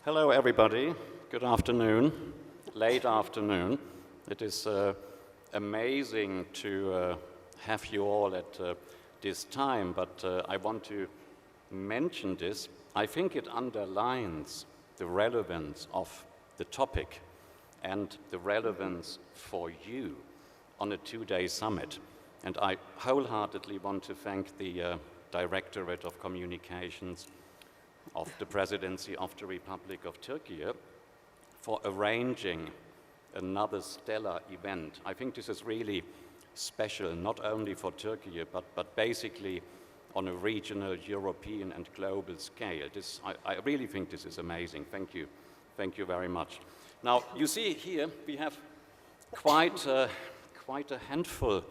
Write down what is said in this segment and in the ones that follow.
Hello, everybody. Good afternoon, late afternoon. It is amazing to have you all at this time, but I want to mention this. I think it underlines the relevance of the topic and the relevance for you on a two-day summit. And I wholeheartedly want to thank the Directorate of Communications of the Presidency of the Republic of Turkey for arranging another stellar event. I think this is really special, not only for Turkey, but basically on a regional, European and global scale. I really think this is amazing. Thank you. Thank you very much. Now, you see here, we have quite a handful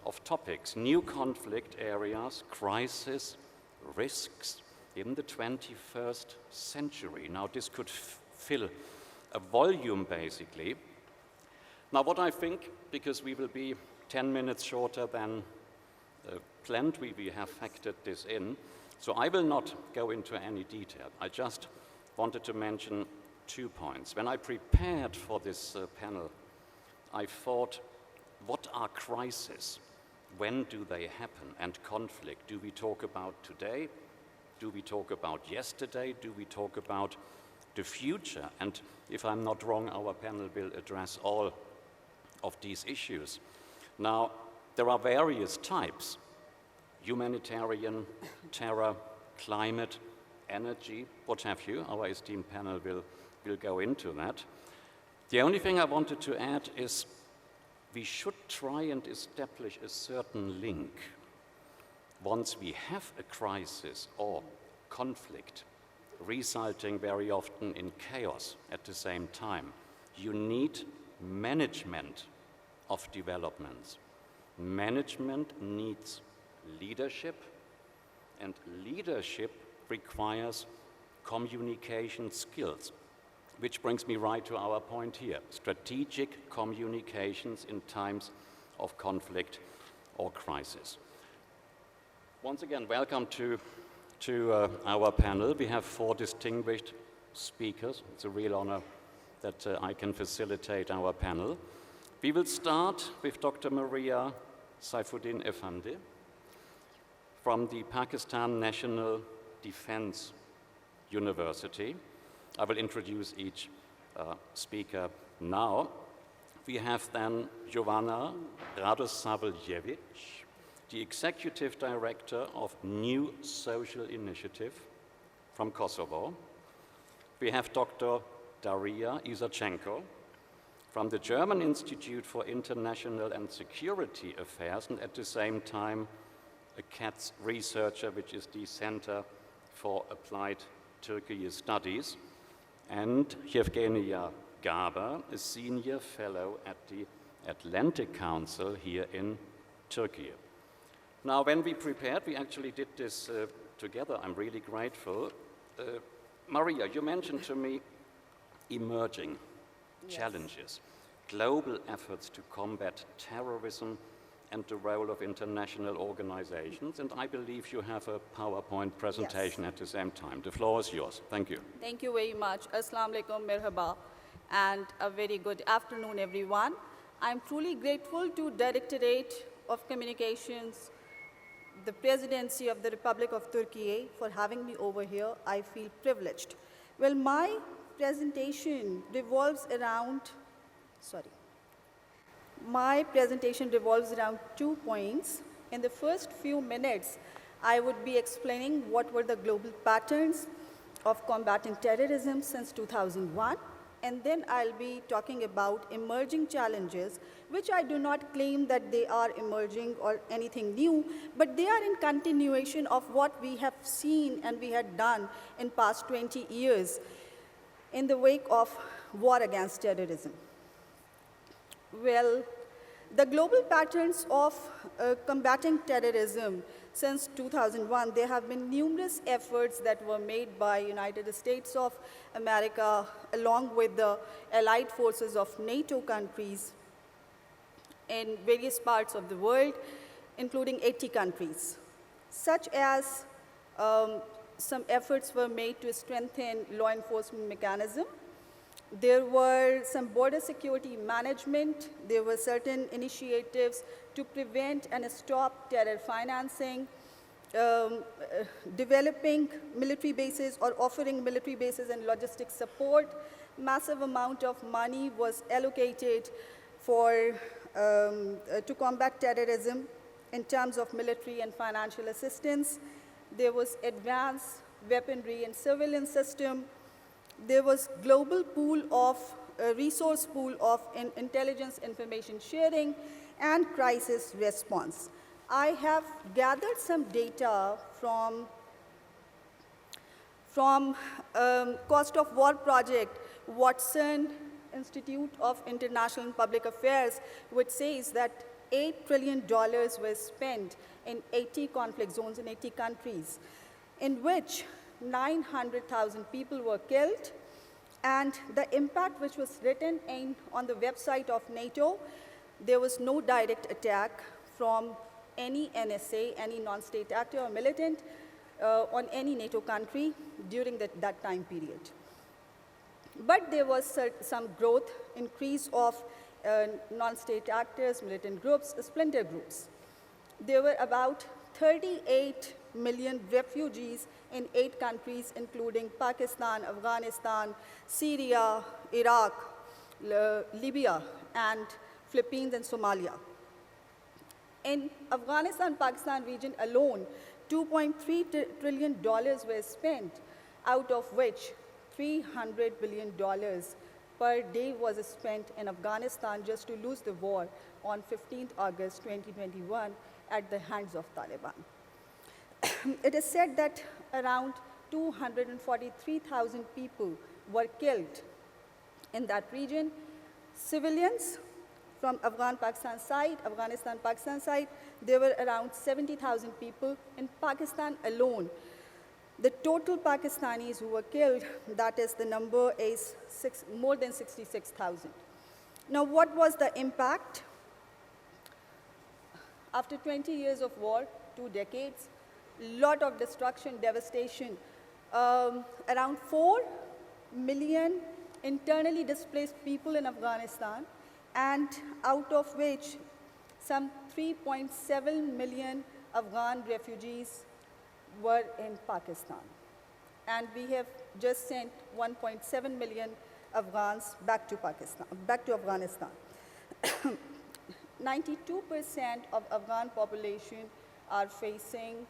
of topics: new conflict areas, crisis, risks in the 21st century. Now, this could fill a volume, basically. Now, what I think, because we will be 10 minutes shorter than planned, we have factored this in, so I will not go into any detail. I just wanted to mention 2 points. When I prepared for this panel, I thought, what are crises? When do they happen? And conflict, do we talk about today? Do we talk about yesterday? Do we talk about the future? And if I'm not wrong, our panel will address all of these issues. Now, there are various types: humanitarian, terror, climate, energy, what have you. Our esteemed panel will go into that. The only thing I wanted to add is we should try and establish a certain link. Once we have a crisis or conflict, resulting very often in chaos at the same time, you need management of developments. Management needs leadership, and leadership requires communication skills, which brings me right to our point here: strategic communications in times of conflict or crisis. Once again, welcome to our panel. We have 4 distinguished speakers. It's a real honor that I can facilitate our panel. We will start with Dr. Maria Saifuddin Effendi from the Pakistan National Defense University. I will introduce each speaker now. We have then Jovana Radosavljevic, the Executive Director of New Social Initiative from Kosovo. We have Dr. Daria Isacenko from the German Institute for International and Security Affairs, and at the same time a CATS researcher, which is the Center for Applied Turkey Studies, and Yevgenia Gaber, a senior fellow at the Atlantic Council here in Turkey. Now, when we prepared, we actually did this together. I'm really grateful. Maria, you mentioned to me emerging challenges, global efforts to combat terrorism, and the role of international organizations. And I believe you have a PowerPoint presentation at the same time. The floor is yours. Thank you. Thank you very much. Assalamu alaikum, merhaba, and a very good afternoon, everyone. I'm truly grateful to Directorate of Communications, the Presidency of the Republic of Turkey, for having me over here. I feel privileged. Well, my presentation revolves around, My presentation revolves around 2 points. In the first few minutes, I would be explaining what were the global patterns of combating terrorism since 2001, and then I'll be talking about emerging challenges, which I do not claim that they are emerging or anything new, but they are in continuation of what we have seen and we had done in past 20 years in the wake of war against terrorism. Well, the global patterns of combating terrorism since 2001, there have been numerous efforts that were made by United States of America along with the allied forces of NATO countries in various parts of the world, including 80 countries, such as some efforts were made to strengthen law enforcement mechanism. There were some border security management. There were certain initiatives to prevent and stop terror financing, developing military bases or offering military bases and logistic support. Massive amount of money was allocated for, to combat terrorism in terms of military and financial assistance. There was advanced weaponry and surveillance system. There was global pool of, resource pool of intelligence information sharing and crisis response. I have gathered some data from Cost of War project, Watson Institute of International and Public Affairs, which says that $8 trillion was spent in 80 conflict zones in 80 countries, in which 900,000 people were killed, and the impact which was written on the website of NATO, there was no direct attack from any NSA, any non-state actor or militant on any NATO country during that time period. But there was some growth, increase of non-state actors, militant groups, splinter groups. There were about 38 million refugees in 8 countries, including Pakistan, Afghanistan, Syria, Iraq, Libya, and Philippines and Somalia. In Afghanistan-Pakistan region alone, $2.3 trillion were spent, out of which $300 billion per day was spent in Afghanistan just to lose the war on 15th August 2021 at the hands of Taliban. It is said that around 243,000 people were killed in that region. Civilians from Afghanistan side, there were around 70,000 people. In Pakistan alone, the total Pakistanis who were killed, that is, the number is more than 66,000. Now, what was the impact? After 20 years of war, 2 decades, lot of destruction, devastation, around 4 million internally displaced people in Afghanistan, and out of which some 3.7 million Afghan refugees were in Pakistan. And we have just sent 1.7 million Afghans back to Afghanistan. 92% of Afghan population are facing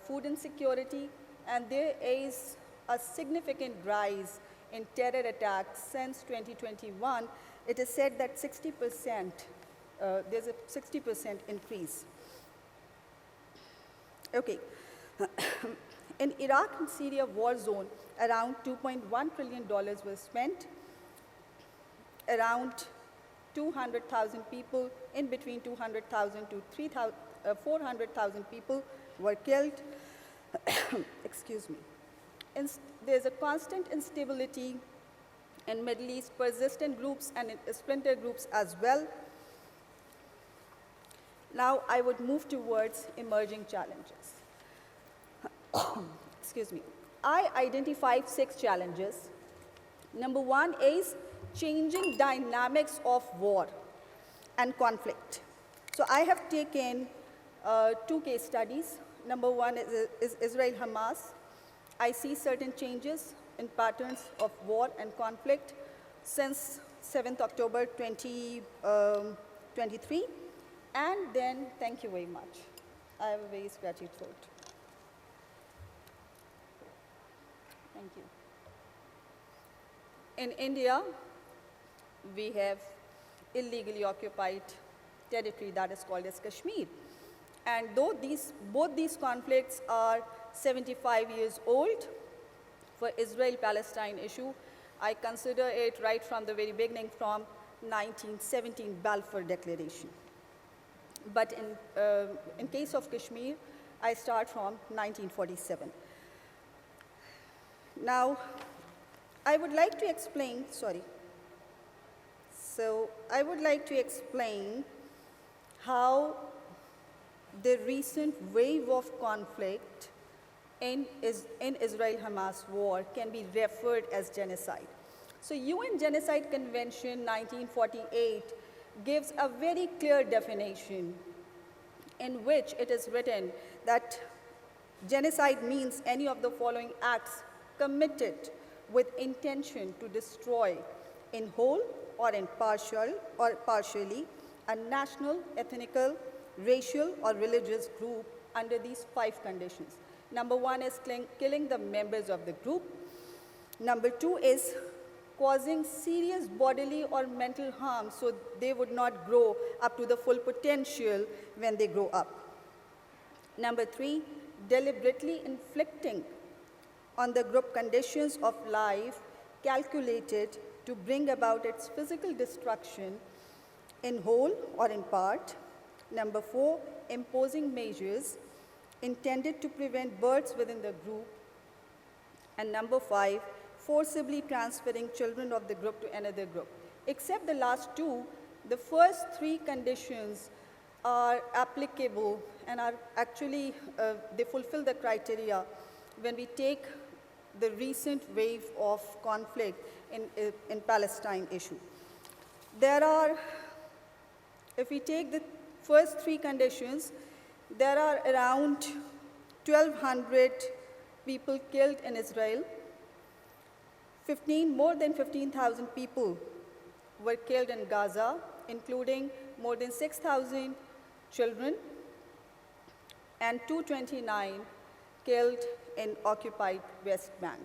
food insecurity, and there is a significant rise in terror attacks since 2021. It is said that 60%, there's a 60% increase. Okay. In Iraq and Syria war zone, around $2.1 trillion was spent. Around 200,000 people, in between 200,000 to 400,000 people were killed. Excuse me. There's a constant instability in Middle East, persistent groups and splinter groups as well. Now I would move towards emerging challenges. Excuse me. I identified 6 challenges. Number 1 is changing dynamics of war and conflict. So I have taken 2 case studies. Number 1 is Israel-Hamas. I see certain changes in patterns of war and conflict since 7th October 2023. And then, thank you very much. I have a very scratchy throat. Thank you. In India, we have illegally occupied territory that is called as Kashmir. And though both these conflicts are 75 years old, for Israel-Palestine issue, I consider it right from the very beginning, from 1917 Balfour Declaration. But in case of Kashmir, I start from 1947. Now, I would like to explain, I would like to explain how the recent wave of conflict in Israel-Hamas war can be referred as genocide. So UN Genocide Convention 1948 gives a very clear definition in which it is written that genocide means any of the following acts committed with intention to destroy in whole or in partially a national, ethnical, racial, or religious group under these 5 conditions. Number 1 is killing the members of the group. Number 2 is causing serious bodily or mental harm so they would not grow up to the full potential when they grow up. Number 3, deliberately inflicting on the group conditions of life calculated to bring about its physical destruction in whole or in part. Number 4, imposing measures intended to prevent births within the group. And number 5, forcibly transferring children of the group to another group. Except the last 2, the first 3 conditions are applicable and are actually, they fulfill the criteria when we take the recent wave of conflict in Palestine issue. There are, if we take the first 3 conditions, there are around 1,200 people killed in Israel. More than 15,000 people were killed in Gaza, including more than 6,000 children, and 229 killed in occupied West Bank.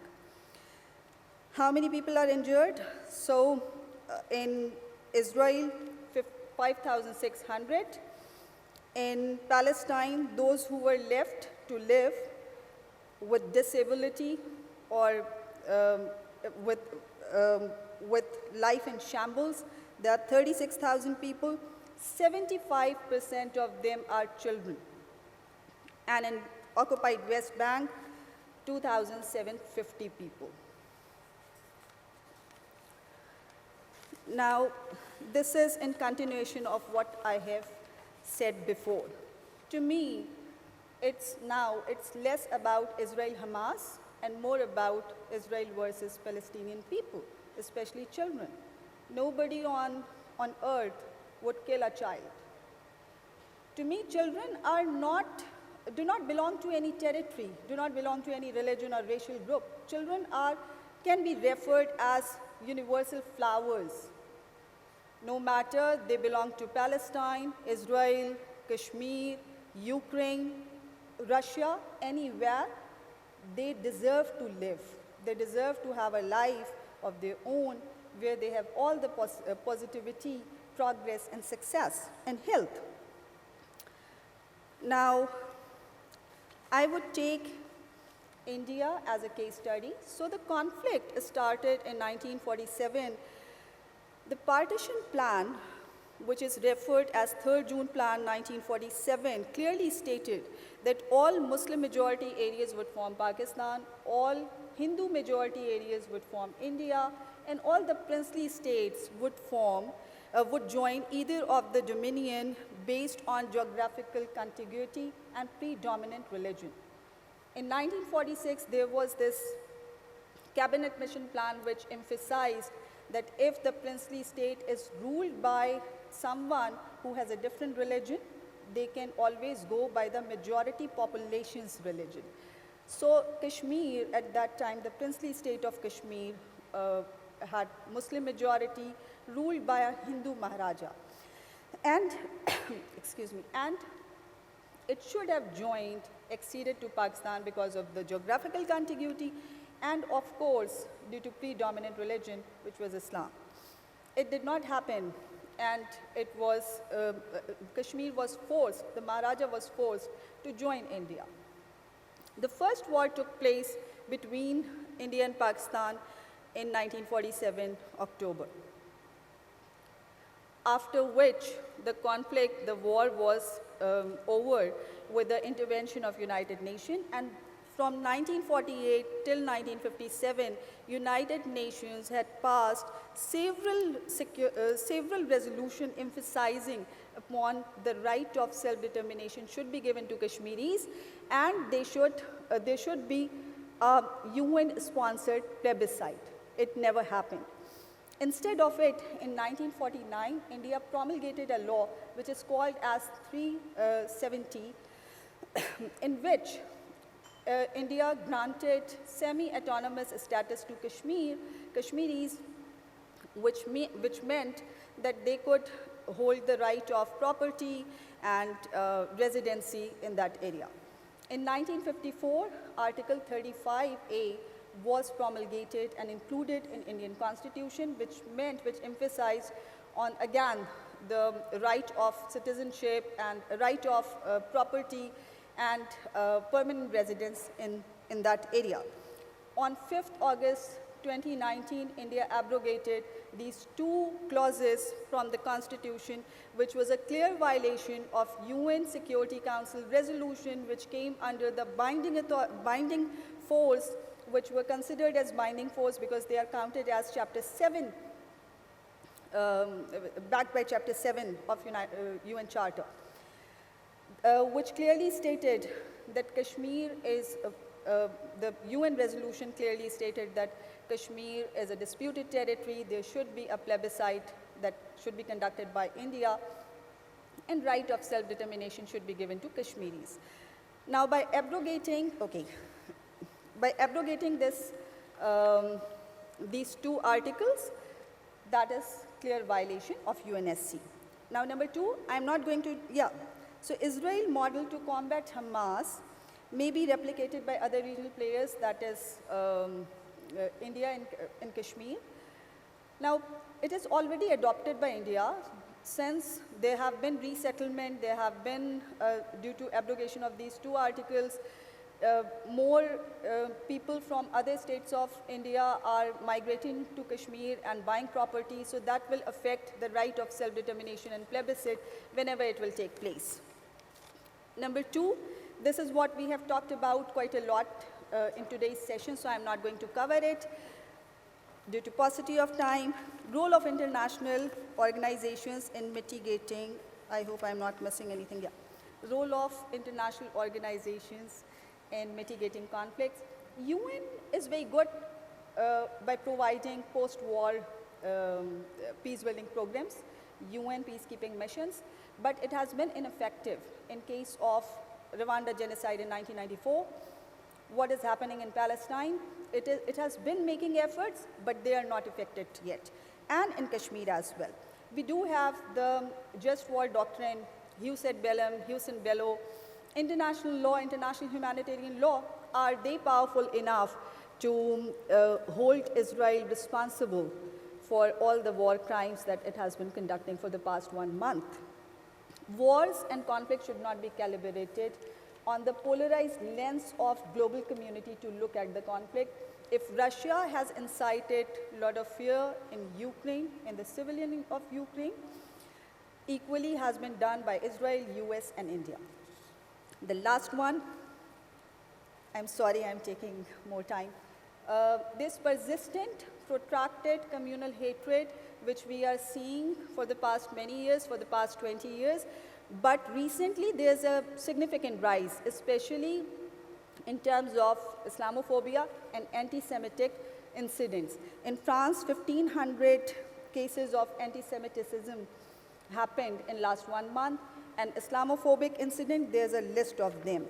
How many people are injured? So in Israel, 5,600. In Palestine, those who were left to live with disability or with life in shambles, there are 36,000 people. 75% of them are children. And in occupied West Bank, 2,750 people. Now, this is in continuation of what I have said before. To me, it's less about Israel-Hamas and more about Israel versus Palestinian people, especially children. Nobody on earth would kill a child. To me, children do not belong to any territory, do not belong to any religion or racial group. Children can be referred as universal flowers. No matter they belong to Palestine, Israel, Kashmir, Ukraine, Russia, anywhere, they deserve to live. They deserve to have a life of their own where they have all the positivity, progress, and success, and health. Now, I would take India as a case study. So the conflict started in 1947. The partition plan, which is referred as 3rd June Plan 1947, clearly stated that all Muslim majority areas would form Pakistan, all Hindu majority areas would form India, and all the princely states would join either of the dominion based on geographical contiguity and predominant religion. In 1946, there was this cabinet mission plan which emphasized that if the princely state is ruled by someone who has a different religion, they can always go by the majority population's religion. So Kashmir, at that time, the princely state of Kashmir had Muslim majority ruled by a Hindu Maharaja. And, excuse me, and it should have acceded to Pakistan because of the geographical contiguity and, of course, due to predominant religion, which was Islam. It did not happen, and it was, Kashmir was forced, the Maharaja was forced to join India. The first war took place between India and Pakistan in 1947, October. After which the war was over with the intervention of United Nations, and From 1948 till 1957, United Nations had passed several resolutions emphasizing upon the right of self-determination should be given to Kashmiris, and there should be a UN-sponsored plebiscite. It never happened. Instead of it, in 1949, India promulgated a law which is called as 370, in which India granted semi-autonomous status to Kashmiris, which meant that they could hold the right of property and residency in that area. In 1954, Article 35A was promulgated and included in Indian Constitution, which emphasized on, again, the right of citizenship and right of property and permanent residence in that area. On 5th August 2019, India abrogated these two clauses from the Constitution, which was a clear violation of UN Security Council resolution, which came under the binding force, which were considered as binding force because they are counted as Chapter 7, backed by Chapter 7 of UN Charter, which clearly stated that Kashmir is, the UN resolution clearly stated that Kashmir is a disputed territory. There should be a plebiscite that should be conducted by India, and right of self-determination should be given to Kashmiris. Now, by abrogating this, these two articles, that is clear violation of UNSC. Now, number two, I'm not going to, So Israel model to combat Hamas may be replicated by other regional players, that is India in Kashmir. Now, it is already adopted by India since there have been resettlement, there have been, due to abrogation of these two articles, more people from other states of India are migrating to Kashmir and buying property, so that will affect the right of self-determination and plebiscite whenever it will take place. Number two, this is what we have talked about quite a lot in today's session, so I'm not going to cover it. Due to paucity of time, role of international organizations in mitigating, I hope I'm not missing anything, role of international organizations in mitigating conflicts. UN is very good by providing post-war peace-building programs, UN peacekeeping missions, but it has been ineffective in case of Rwanda genocide in 1994. What is happening in Palestine? It has been making efforts, but they are not effective yet. And in Kashmir as well. We do have the just war doctrine, Jus et bellum, Jus in bello, international law, international humanitarian law. Are they powerful enough to hold Israel responsible for all the war crimes that it has been conducting for the past 1 month? Wars and conflicts should not be calibrated on the polarized lens of global community to look at the conflict. If Russia has incited a lot of fear in Ukraine, in the civilian of Ukraine, equally has been done by Israel, US, and India. The last one, I'm sorry I'm taking more time. This persistent, protracted communal hatred, which we are seeing for the past many years, for the past 20 years, but recently there's a significant rise, especially in terms of Islamophobia and anti-Semitic incidents. In France, 1,500 cases of anti-Semitism happened in last 1 month, and Islamophobic incident, there's a list of them.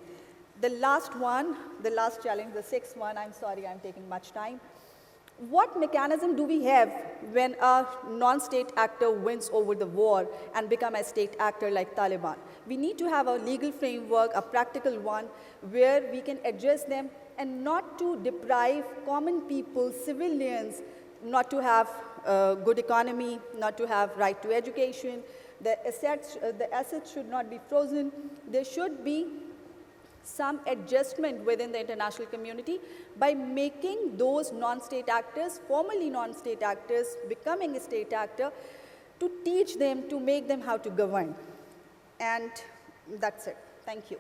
The last one, the last challenge, the sixth one, I'm sorry I'm taking much time. What mechanism do we have when a non-state actor wins over the war and become a state actor like Taliban? We need to have a legal framework, a practical one, where we can address them and not to deprive common people, civilians, not to have a good economy, not to have right to education. The assets should not be frozen. There should be some adjustment within the international community by making those non-state actors, formerly non-state actors, becoming a state actor, to teach them, to make them how to govern. And that's it. Thank you.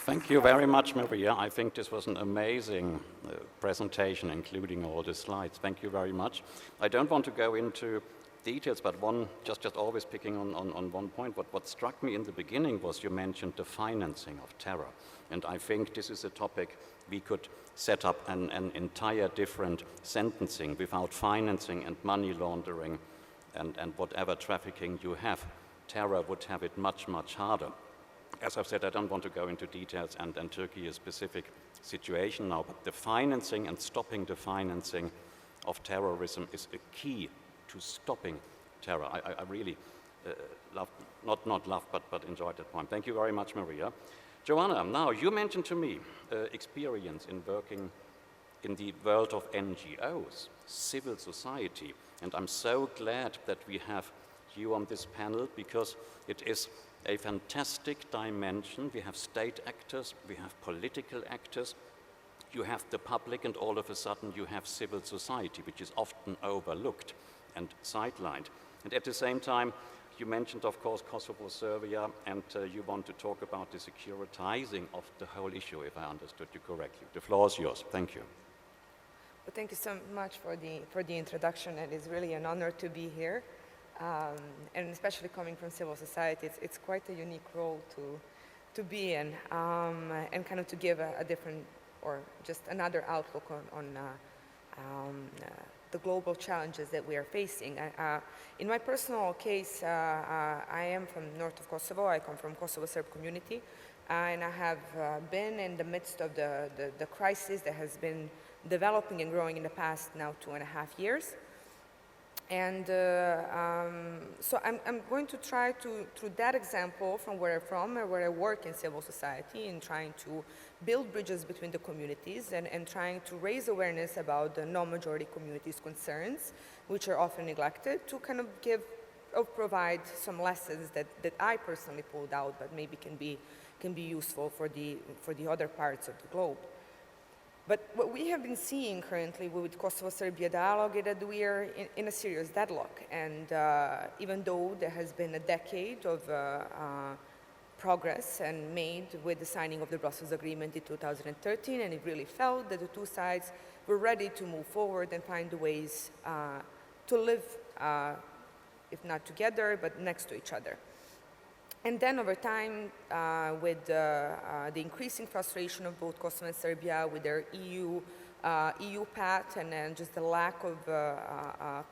Thank you very much, Maria. I think this was an amazing presentation, including all the slides. Thank you very much. I don't want to go into details, but just always picking on one point. What struck me in the beginning was you mentioned the financing of terror. And I think this is a topic we could set up an entire different sentencing without financing and money laundering and whatever trafficking you have. Terror would have it much, much harder. As I've said, I don't want to go into details, and Turkey is a specific situation now, but the financing and stopping the financing of terrorism is a key to stopping terror. I really not love, but enjoyed that point. Thank you very much, Maria. Joanna, now you mentioned to me experience in working in the world of NGOs, civil society, and I'm so glad that we have you on this panel because it is a fantastic dimension. We have state actors, we have political actors, you have the public, and all of a sudden you have civil society, which is often overlooked and sidelined. And at the same time, you mentioned, of course, Kosovo, Serbia, and you want to talk about the securitizing of the whole issue, if I understood you correctly. The floor is yours. Thank you. Well, thank you so much for the introduction. It is really an honor to be here. And especially coming from civil society, it's quite a unique role to be in, and kind of to give a different, or just another outlook on the global challenges that we are facing. In my personal case, I am from north of Kosovo. I come from Kosovo Serb community, and I have been in the midst of the crisis that has been developing and growing in the past now 2.5 years. And so I'm going to try to, through that example from where I'm from and where I work in civil society, in trying to build bridges between the communities and trying to raise awareness about the non-majority communities' concerns, which are often neglected, to kind of give or provide some lessons that I personally pulled out, but maybe can be useful for the other parts of the globe. But what we have been seeing currently with Kosovo-Serbia dialogue is that we are in a serious deadlock. And even though there has been a decade of progress and made with the signing of the Brussels Agreement in 2013, and it really felt that the two sides were ready to move forward and find ways to live, if not together, but next to each other. And then over time, with the increasing frustration of both Kosovo and Serbia with their EU path, and then just the lack of a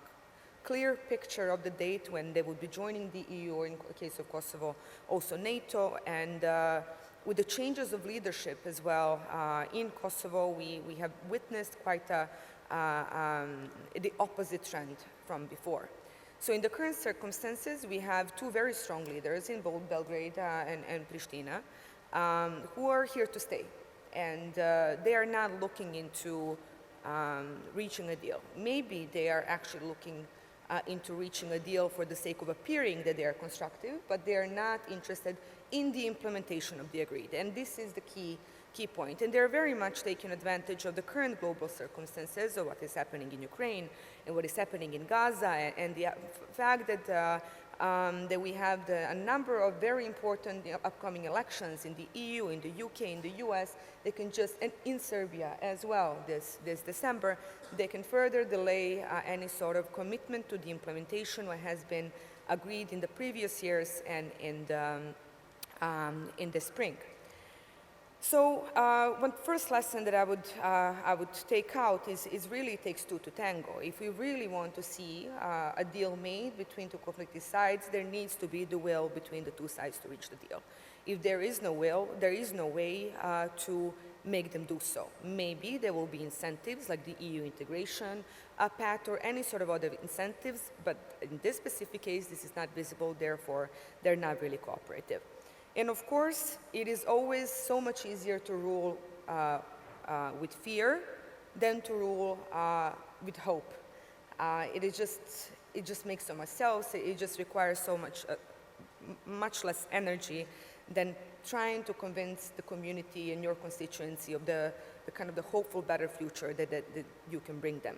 clear picture of the date when they would be joining the EU, or in the case of Kosovo, also NATO, and with the changes of leadership as well in Kosovo, we have witnessed quite the opposite trend from before. So in the current circumstances, we have two very strong leaders in both Belgrade and Pristina who are here to stay. And they are not looking into reaching a deal. Maybe they are actually looking into reaching a deal for the sake of appearing that they are constructive, but they are not interested in the implementation of the agreed. And this is the key point. And they're very much taking advantage of the current global circumstances of what is happening in Ukraine and what is happening in Gaza, and the fact that we have a number of very important upcoming elections in the EU, in the UK, in the US, they can just, and in Serbia as well this December, they can further delay any sort of commitment to the implementation what has been agreed in the previous years and in the spring. So one first lesson that I would take out is really it takes two to tango. If we really want to see a deal made between two conflicting sides, there needs to be the will between the two sides to reach the deal. If there is no will, there is no way to make them do so. Maybe there will be incentives like the EU integration path or any sort of other incentives, but in this specific case, this is not visible, therefore they're not really cooperative. And of course, it is always so much easier to rule with fear than to rule with hope. It just makes so much sense. It just requires so much less energy than trying to convince the community and your constituency of the kind of the hopeful, better future that you can bring them.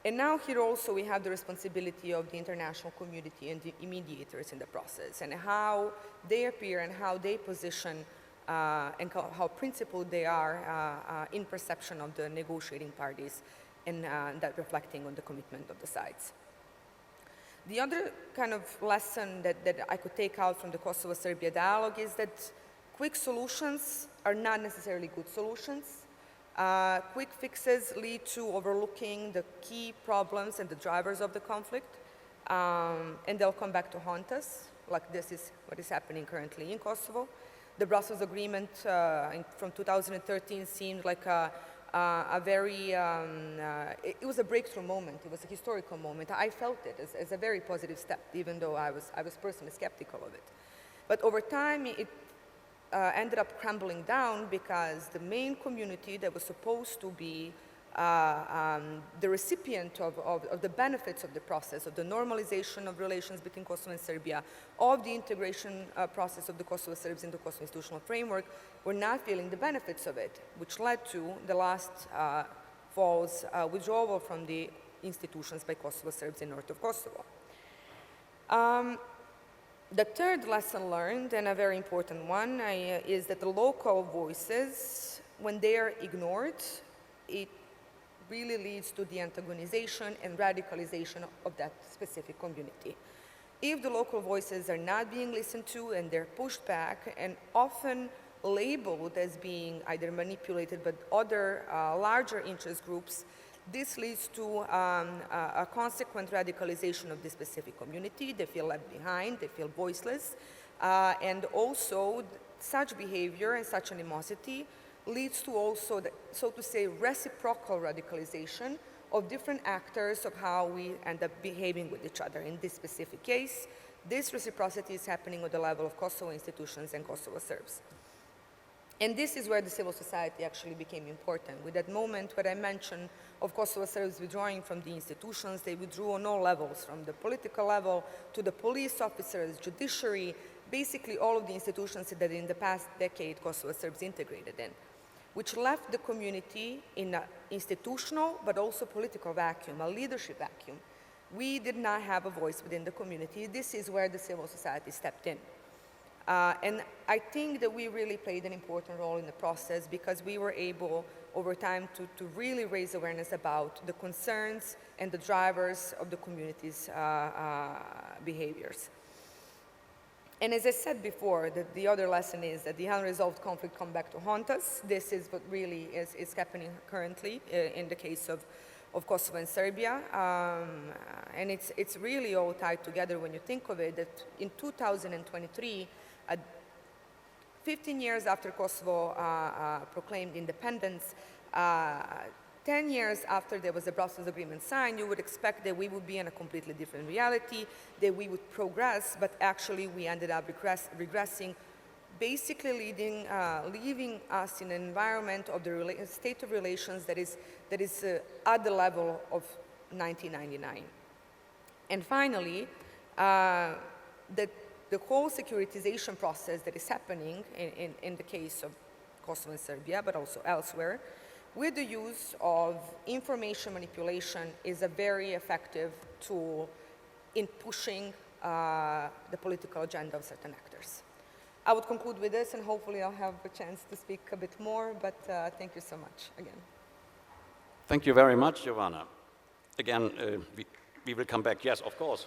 And now here also we have the responsibility of the international community and the mediators in the process, and how they appear and how they position and how principled they are in perception of the negotiating parties, and that reflecting on the commitment of the sides. The other kind of lesson that I could take out from the Kosovo-Serbia dialogue is that quick solutions are not necessarily good solutions. Quick fixes lead to overlooking the key problems and the drivers of the conflict, and they'll come back to haunt us, like this is what is happening currently in Kosovo. The Brussels Agreement from 2013 seemed like a very, it was a breakthrough moment. It was a historical moment. I felt it as a very positive step, even though I was personally skeptical of it. But over time, it ended up crumbling down because the main community that was supposed to be the recipient of the benefits of the process, of the normalization of relations between Kosovo and Serbia, of the integration process of the Kosovo Serbs into Kosovo institutional framework, were not feeling the benefits of it, which led to the last fall's withdrawal from the institutions by Kosovo Serbs in north of Kosovo. The third lesson learned, and a very important one, is that the local voices, when they are ignored, it really leads to the antagonization and radicalization of that specific community. If the local voices are not being listened to and they're pushed back and often labeled as being either manipulated by other larger interest groups, this leads to a consequent radicalization of this specific community. They feel left behind, they feel voiceless, and also such behavior and such animosity leads to also, so to say, reciprocal radicalization of different actors of how we end up behaving with each other. In this specific case, this reciprocity is happening at the level of Kosovo institutions and Kosovo Serbs. And this is where the civil society actually became important. With that moment where I mentioned of Kosovo Serbs withdrawing from the institutions, they withdrew on all levels, from the political level to the police officers, judiciary, basically all of the institutions that in the past decade Kosovo Serbs integrated in, which left the community in an institutional but also political vacuum, a leadership vacuum. We did not have a voice within the community. This is where the civil society stepped in. And I think that we really played an important role in the process because we were able, over time, to really raise awareness about the concerns and the drivers of the community's behaviors. And as I said before, the other lesson is that the unresolved conflict come back to haunt us. This is what really is happening currently in the case of Kosovo and Serbia. And it's really all tied together when you think of it, that in 2023, 15 years after Kosovo proclaimed independence, 10 years after there was a Brussels Agreement signed, you would expect that we would be in a completely different reality, that we would progress, but actually we ended up regressing, basically leaving us in an environment of the state of relations that is at the level of 1999. And finally, the whole securitization process that is happening in the case of Kosovo and Serbia, but also elsewhere, with the use of information manipulation is a very effective tool in pushing the political agenda of certain actors. I would conclude with this, and hopefully I'll have a chance to speak a bit more, but thank you so much again. Thank you very much, Giovanna. Again, we will come back. Yes, of course.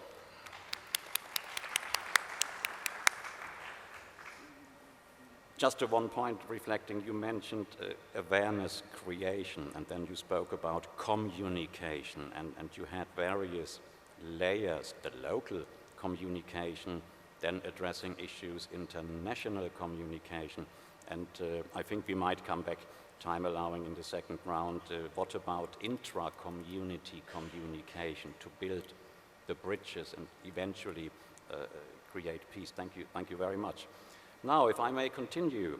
Just to one point reflecting, you mentioned awareness creation, and then you spoke about communication, and you had various layers, the local communication, then addressing issues, international communication, and I think we might come back, time allowing, in the second round. What about intra-community communication to build the bridges and eventually create peace? Thank you very much. Now, if I may continue,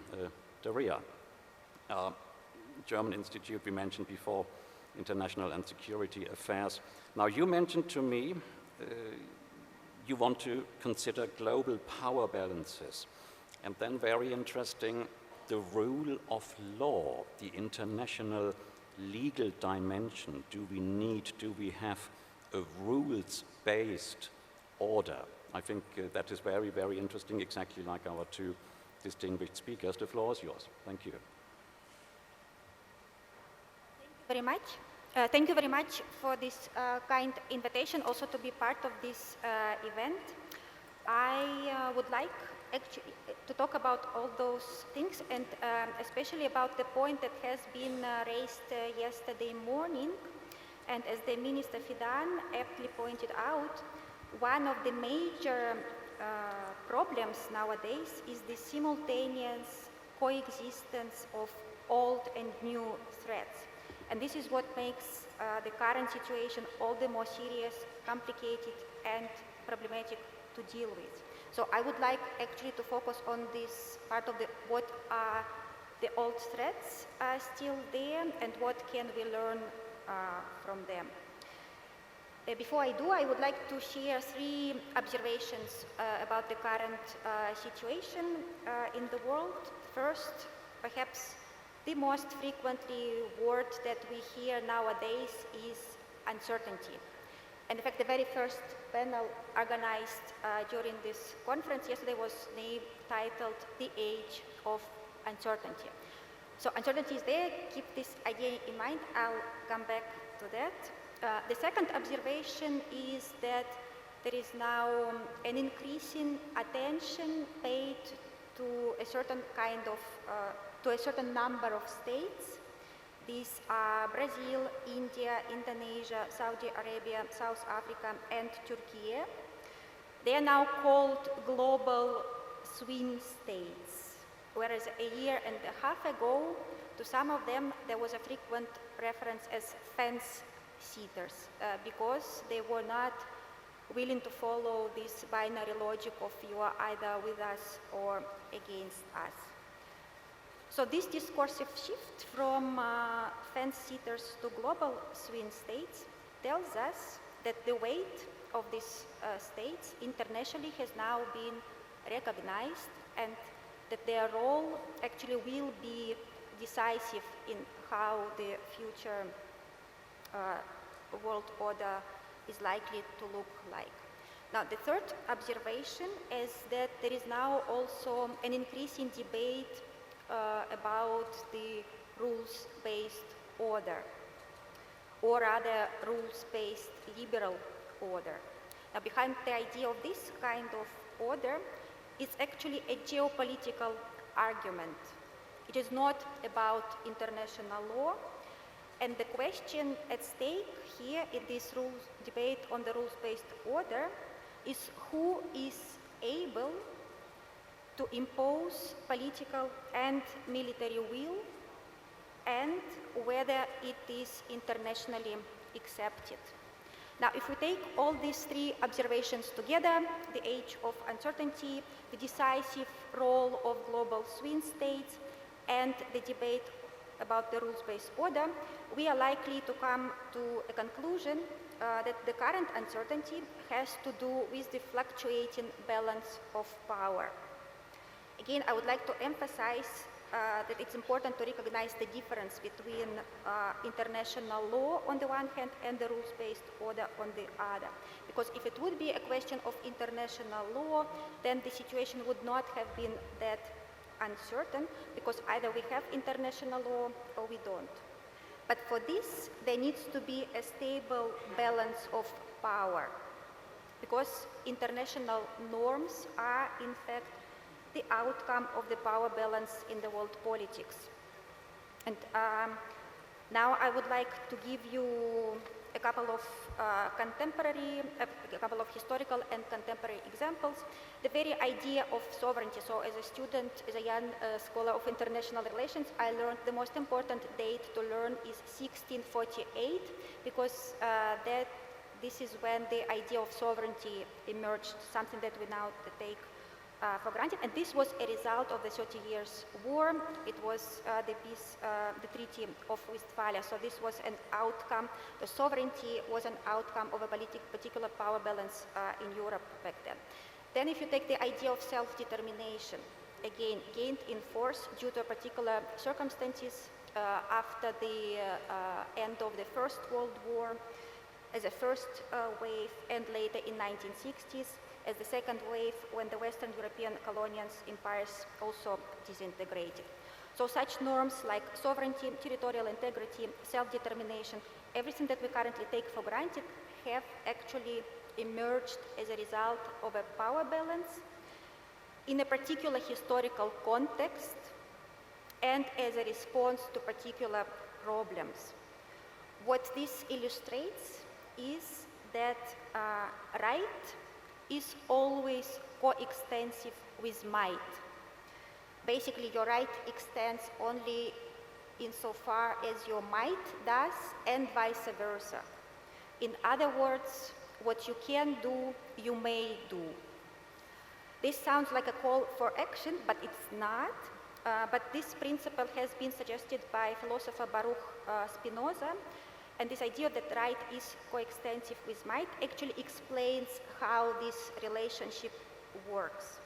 Daria, German Institute we mentioned before, International and Security Affairs. Now, you mentioned to me you want to consider global power balances, and then very interesting, the rule of law, the international legal dimension. Do we have a rules-based order? I think that is very, very interesting, exactly like our two distinguished speakers. The floor is yours. Thank you. Very much. Thank you very much for this kind invitation, also to be part of this event. I would like actually to talk about all those things, and especially about the point that has been raised yesterday morning. And as the Minister Fidan aptly pointed out, one of the major problems nowadays is the simultaneous coexistence of old and new threats. And this is what makes the current situation all the more serious, complicated, and problematic to deal with. So I would like actually to focus on this part of what are the old threats still there and what can we learn from them. Before I do, I would like to share 3 observations about the current situation in the world. First, perhaps the most frequently word that we hear nowadays is uncertainty. And in fact, the very first panel organized during this conference yesterday was titled "The Age of Uncertainty." So uncertainty is there, keep this idea in mind, I'll come back to that. The second observation is that there is now an increasing attention paid to a certain kind of, to a certain number of states. These are Brazil, India, Indonesia, Saudi Arabia, South Africa, and Turkey. They are now called global swing states, whereas a year and a half ago, to some of them, there was a frequent reference as fence-sitters, because they were not willing to follow this binary logic of you are either with us or against us. So this discursive shift from fence-sitters to global swing states tells us that the weight of these states internationally has now been recognized, and that their role actually will be decisive in how the future world order is likely to look like. Now, the third observation is that there is now also an increasing debate about the rules-based order, or rather rules-based liberal order. Now, behind the idea of this kind of order is actually a geopolitical argument. It is not about international law, and the question at stake here in this debate on the rules-based order is who is able to impose political and military will, and whether it is internationally accepted. Now, if we take all these 3 observations together, the age of uncertainty, the decisive role of global swing states, and the debate about the rules-based order, we are likely to come to a conclusion that the current uncertainty has to do with the fluctuating balance of power. Again, I would like to emphasize that it's important to recognize the difference between international law on the one hand and the rules-based order on the other. Because if it would be a question of international law, then the situation would not have been that uncertain, because either we have international law or we don't. But for this, there needs to be a stable balance of power, because international norms are, in fact, the outcome of the power balance in the world politics. And now I would like to give you a couple of a couple of historical and contemporary examples. The very idea of sovereignty. So as a student, as a young scholar of international relations, I learned the most important date to learn is 1648, because this is when the idea of sovereignty emerged, something that we now take for granted. And this was a result of the 30 Years' War. It was the Treaty of Westphalia. So this was an outcome. The sovereignty was an outcome of a particular power balance in Europe back then. Then if you take the idea of self-determination, again, gained in force due to particular circumstances after the end of the First World War, as a first wave, and later in 1960s, as the second wave when the Western European colonial empires also disintegrated. So such norms like sovereignty, territorial integrity, self-determination, everything that we currently take for granted have actually emerged as a result of a power balance in a particular historical context and as a response to particular problems. What this illustrates is that right is always coextensive with might. Basically, your right extends only insofar as your might does, and vice versa. In other words, what you can do, you may do. This sounds like a call for action, but it's not. But this principle has been suggested by philosopher Baruch Spinoza, and this idea that right is coextensive with might actually explains how this relationship works.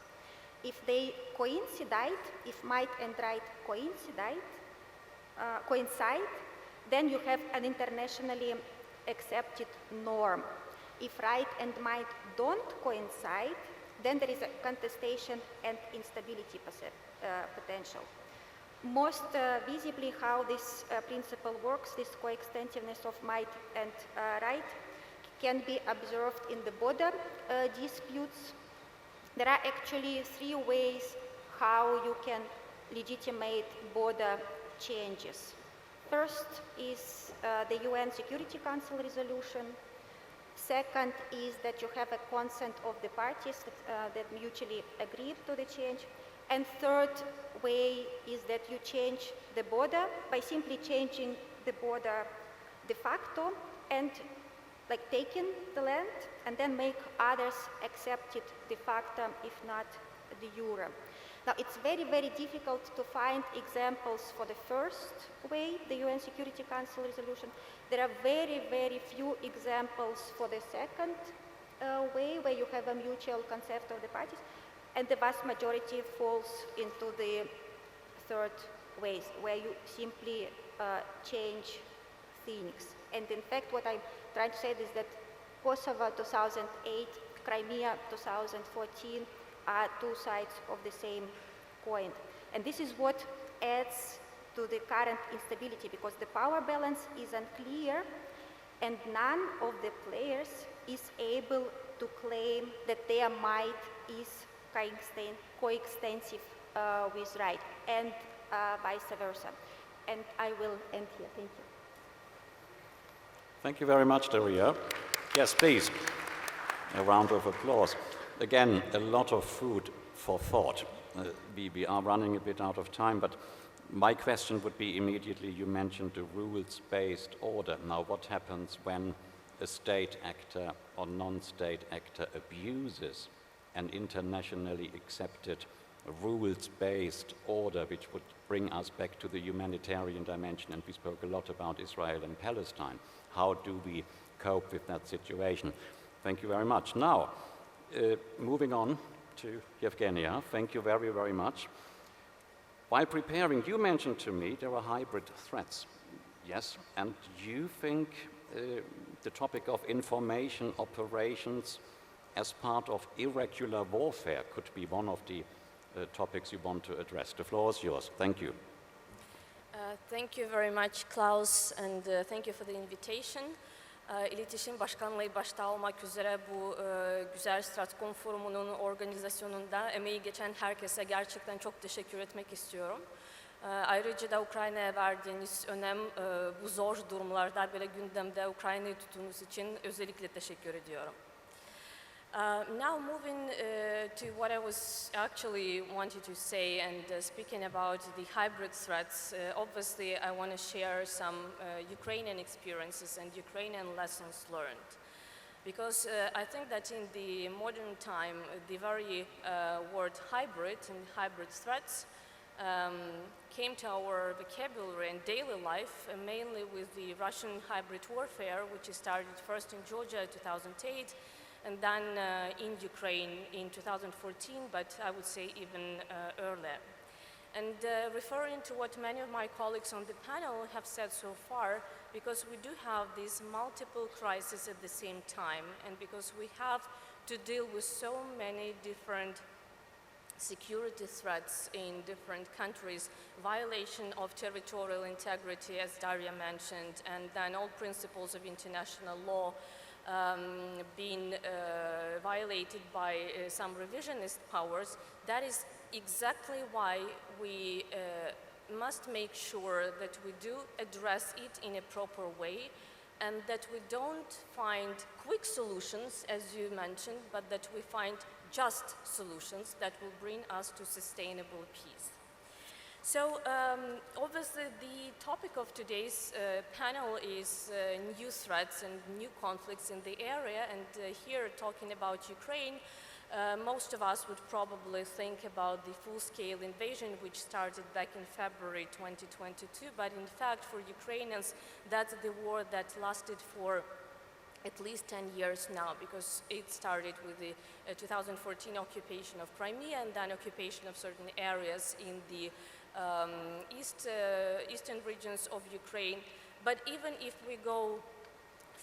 If they coincide, if might and right coincide, then you have an internationally accepted norm. If right and might don't coincide, then there is a contestation and instability potential. Most visibly how this principle works, this coextensiveness of might and right, can be observed in the border disputes. There are actually three ways how you can legitimate border changes. First is the UN Security Council resolution. Second is that you have a consent of the parties that mutually agreed to the change. And third way is that you change the border by simply changing the border de facto and like taking the land and then make others accept it de facto, if not de jure. Now, it's very, very difficult to find examples for the first way, the UN Security Council resolution. There are very, very few examples for the second way, where you have a mutual consent of the parties, and the vast majority falls into the third ways, where you simply change things. And in fact, what I'm trying to say is that Kosovo 2008, Crimea 2014 are two sides of the same coin. And this is what adds to the current instability, because the power balance is unclear and none of the players is able to claim that their might is coextensive with right, and vice versa. And I will end here. Thank you. Thank you very much, Daria. Yes, please, a round of applause. Again, a lot of food for thought. We are running a bit out of time, but my question would be immediately, you mentioned the rules-based order. Now, what happens when a state actor or non-state actor abuses an internationally accepted rules-based order, which would bring us back to the humanitarian dimension? And we spoke a lot about Israel and Palestine. How do we cope with that situation? Thank you very much. Now, moving on to Yevgenia, thank you very, very much. While preparing, you mentioned to me there are hybrid threats. Yes, and you think the topic of information operations as part of irregular warfare could be one of the topics you want to address. The floor is yours. Thank you. Thank you very much, Klaus, and thank you for the invitation. İletişim Başkanlığı başta olmak üzere bu güzel Stratcom forumunun organizasyonunda emeği geçen herkese gerçekten çok teşekkür etmek istiyorum. Ayrıca da Ukrayna'ya verdiğiniz önem bu zor durumlarda böyle gündemde Ukrayna'yı tuttuğunuz için özellikle teşekkür ediyorum. Now moving to what I was actually wanted to say and speaking about the hybrid threats, obviously I want to share some Ukrainian experiences and Ukrainian lessons learned. Because I think that in the modern time, the very word hybrid and hybrid threats came to our vocabulary and daily life, mainly with the Russian hybrid warfare, which started first in Georgia in 2008, and then in Ukraine in 2014, but I would say even earlier. And referring to what many of my colleagues on the panel have said so far, because we do have these multiple crises at the same time, and because we have to deal with so many different security threats in different countries, violation of territorial integrity, as Daria mentioned, and then all principles of international law being violated by some revisionist powers. That is exactly why we must make sure that we do address it in a proper way, and that we don't find quick solutions, as you mentioned, but that we find just solutions that will bring us to sustainable peace. So obviously the topic of today's panel is new threats and new conflicts in the area, and here talking about Ukraine, most of us would probably think about the full-scale invasion which started back in February 2022, but in fact for Ukrainians that's the war that lasted for at least 10 years now, because it started with the 2014 occupation of Crimea and then occupation of certain areas in the eastern regions of Ukraine. But even if we go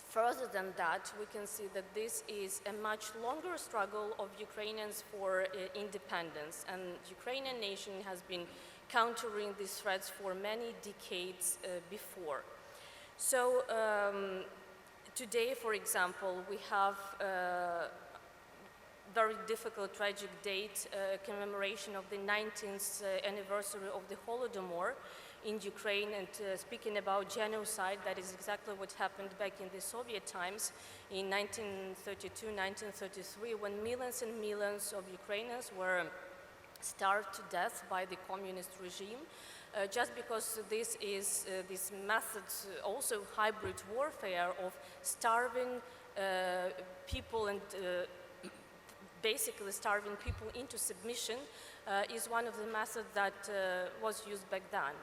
further than that, we can see that this is a much longer struggle of Ukrainians for independence, and Ukrainian nation has been countering these threats for many decades before. So today, for example, we have a very difficult, tragic date, commemoration of the 19th anniversary of the Holodomor in Ukraine, and speaking about genocide, that is exactly what happened back in the Soviet times in 1932, 1933, when millions and millions of Ukrainians were starved to death by the communist regime. Just because this is this method, also hybrid warfare of starving people and basically starving people into submission is one of the methods that was used back then.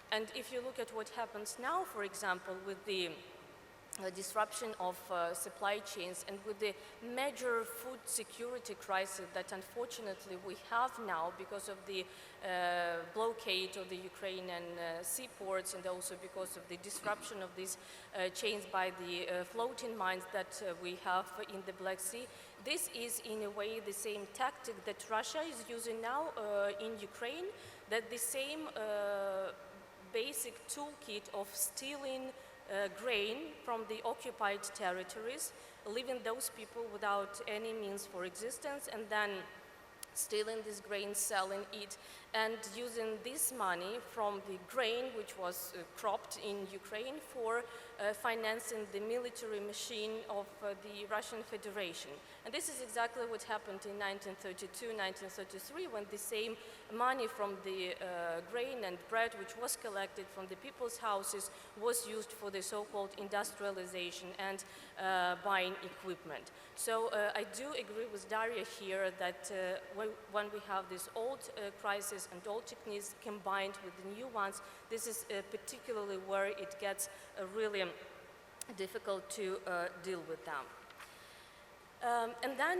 And if you look at what happens now, for example, with the disruption of supply chains and with the major food security crisis that unfortunately we have now because of the blockade of the Ukrainian seaports, and also because of the disruption of these chains by the floating mines that we have in the Black Sea. This is in a way the same tactic that Russia is using now in Ukraine, that the same basic toolkit of stealing grain from the occupied territories, leaving those people without any means for existence, and then stealing this grain, selling it, and using this money from the grain which was cropped in Ukraine for financing the military machine of the Russian Federation. And this is exactly what happened in 1932, 1933, when the same money from the grain and bread which was collected from the people's houses was used for the so-called industrialization and buying equipment. So I do agree with Daria here that when we have this old crisis and old techniques combined with the new ones, this is particularly where it gets really difficult to deal with them. And then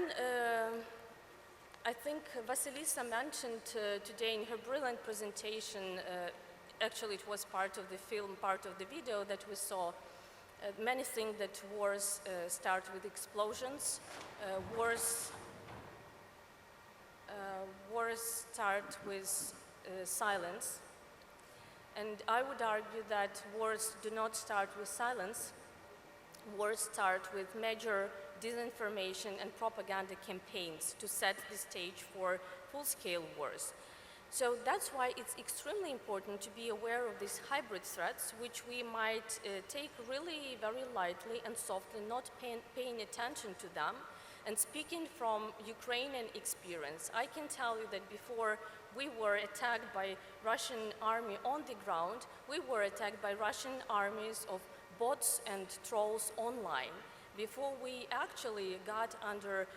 I think Vasilisa mentioned today in her brilliant presentation, actually it was part of the film, part of the video that we saw, many think that wars start with explosions, wars start with silence. And I would argue that wars do not start with silence. Wars start with major disinformation and propaganda campaigns to set the stage for full-scale wars. So that's why it's extremely important to be aware of these hybrid threats, which we might take really very lightly and softly, not paying attention to them. And speaking from Ukrainian experience, I can tell you that before we were attacked by Russian army on the ground, we were attacked by Russian armies of bots and trolls online. Before we actually got under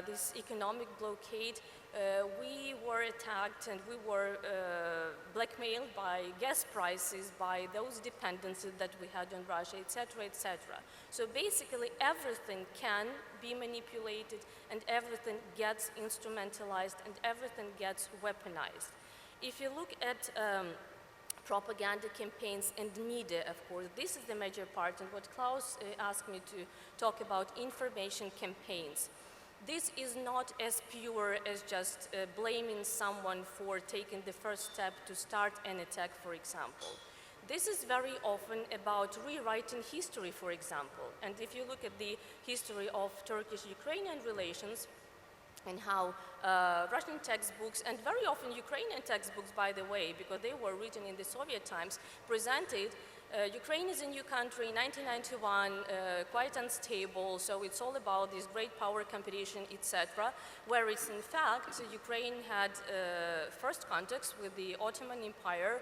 this economic blockade, we were attacked and we were blackmailed by gas prices, by those dependencies that we had on Russia, etc., etc. So basically everything can be manipulated and everything gets instrumentalized and everything gets weaponized. If you look at propaganda campaigns and media, of course, this is the major part, and what Klaus asked me to talk about, information campaigns. this is not as pure as just blaming someone for taking the first step to start an attack, for example. This is very often about rewriting history, for example. And if you look at the history of Turkish-Ukrainian relations, and how Russian textbooks, and very often Ukrainian textbooks, by the way, because they were written in the Soviet times, presented Ukraine is a new country, 1991, quite unstable, so it's all about this great power competition, etc. Whereas in fact, Ukraine had first contacts with the Ottoman Empire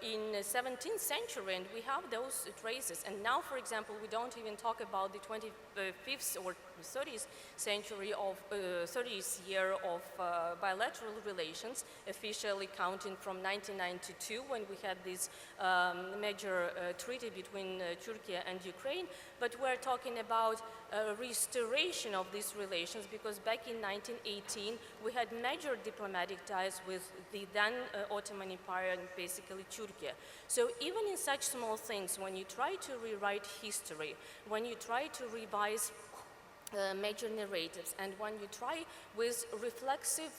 in the 17th century, and we have those traces. And now, for example, we don't even talk about the 25th or 30th century of 30th year of bilateral relations, officially counting from 1992, when we had this major treaty between Turkey and Ukraine. But we're talking about restoration of these relations, because back in 1918 we had major diplomatic ties with the then Ottoman Empire and basically Turkey. So even in such small things, when you try to rewrite history, when you try to revise major narratives, and when you try with reflexive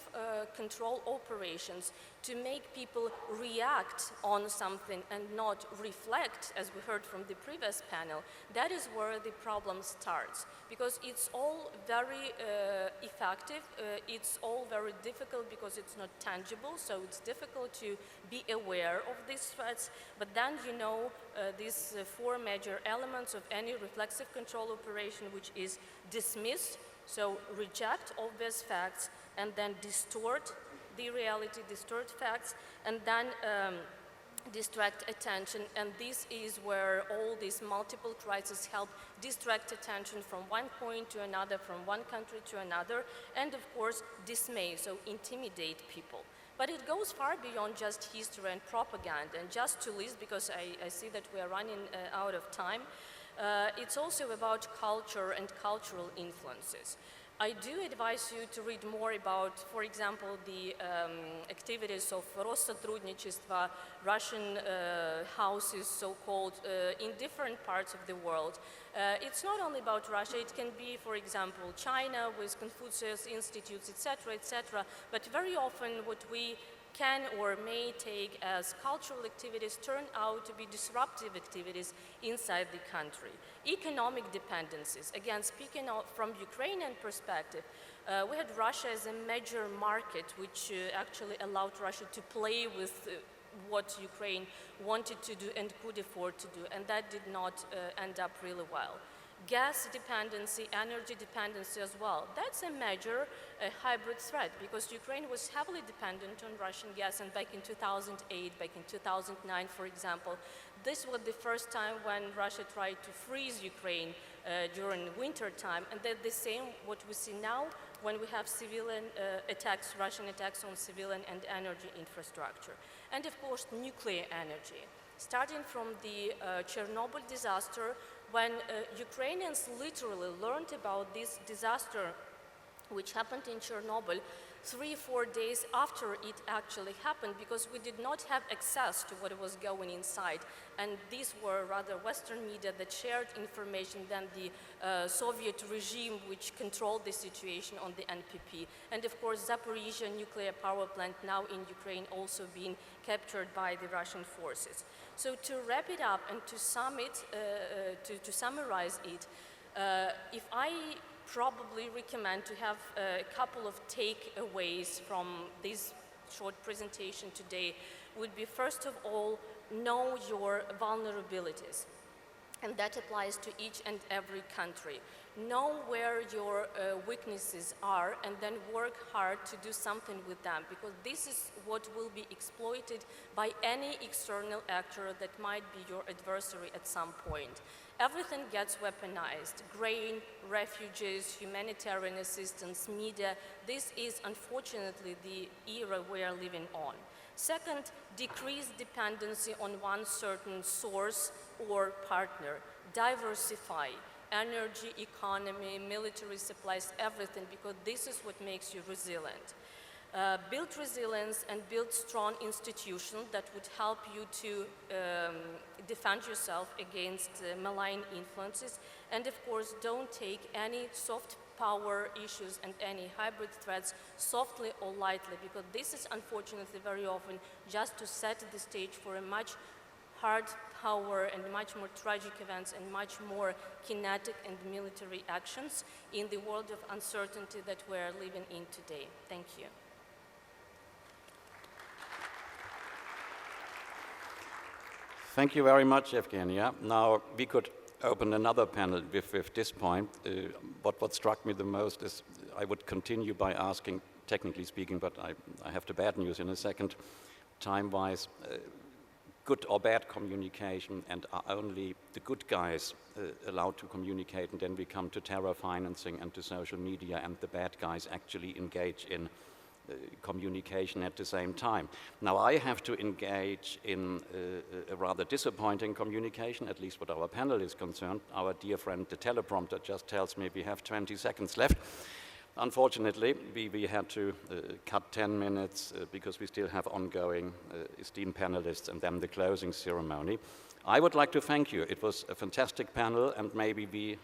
control operations to make people react on something and not reflect, as we heard from the previous panel, that is where the problem starts. Because it's all very effective, it's all very difficult because it's not tangible, so it's difficult to be aware of these threats. But then you know these four major elements of any reflexive control operation, which is dismiss, so reject obvious facts, and then distort the reality, distort facts, and then distract attention. And this is where all these multiple crises help distract attention from one point to another, from one country to another, and of course dismay, so intimidate people. But it goes far beyond just history and propaganda. And just to list, because I see that we are running out of time, it's also about culture and cultural influences. I do advise you to read more about, for example, the activities of Россотрудничества, Russian houses, so-called, in different parts of the world. It's not only about Russia, it can be, for example, China with Confucius Institutes, etc., etc. But very often what we can or may take as cultural activities turn out to be disruptive activities inside the country. Economic dependencies, again, speaking from Ukrainian perspective, we had Russia as a major market, which actually allowed Russia to play with what Ukraine wanted to do and could afford to do, and that did not end up really well. Gas dependency, energy dependency as well. That's a major hybrid threat, because Ukraine was heavily dependent on Russian gas, and back in 2008, back in 2009, for example, this was the first time when Russia tried to freeze Ukraine during winter time, and that's the same what we see now when we have civilian attacks, Russian attacks on civilian and energy infrastructure. And of course, nuclear energy. Starting from the Chernobyl disaster, when Ukrainians literally learned about this disaster which happened in Chernobyl 3-4 days after it actually happened, because we did not have access to what was going inside. And these were rather Western media that shared information than the Soviet regime, which controlled the situation on the NPP. And of course, Zaporizhzhia nuclear power plant now in Ukraine also being captured by the Russian forces. So to wrap it up and to summarize it, if I probably recommend to have a couple of takeaways from this short presentation today, would be, first of all, know your vulnerabilities. And that applies to each and every country. Know where your weaknesses are, and then work hard to do something with them, because this is what will be exploited by any external actor that might be your adversary at some point. Everything gets weaponized. Grain, refugees, humanitarian assistance, media. This is unfortunately the era we are living on. Second, decrease dependency on one certain source or partner. Diversify. Energy, economy, military supplies, everything, because this is what makes you resilient. Build resilience and build strong institutions that would help you to defend yourself against malign influences. And of course, don't take any soft power issues and any hybrid threats softly or lightly, because this is unfortunately very often just to set the stage for a much hard power and much more tragic events and much more kinetic and military actions in the world of uncertainty that we are living in today. Thank you. Thank you very much, Evgenia. Now, we could open another panel with this point. What struck me the most is I would continue by asking, technically speaking, but I have the bad news in a second, time-wise, good or bad communication, and are only the good guys allowed to communicate, and then we come to terror financing and to social media, and the bad guys actually engage in communication at the same time. Now I have to engage in a rather disappointing communication, at least what our panel is concerned. Our dear friend, the teleprompter, just tells me we have 20 seconds left. Unfortunately, we had to cut 10 minutes because we still have ongoing esteemed panelists and then the closing ceremony. I would like to thank you. It was a fantastic panel, and maybe we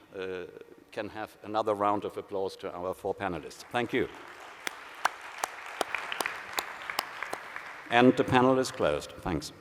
can have another round of applause to our 4 panelists. Thank you. And the panel is closed. Thanks.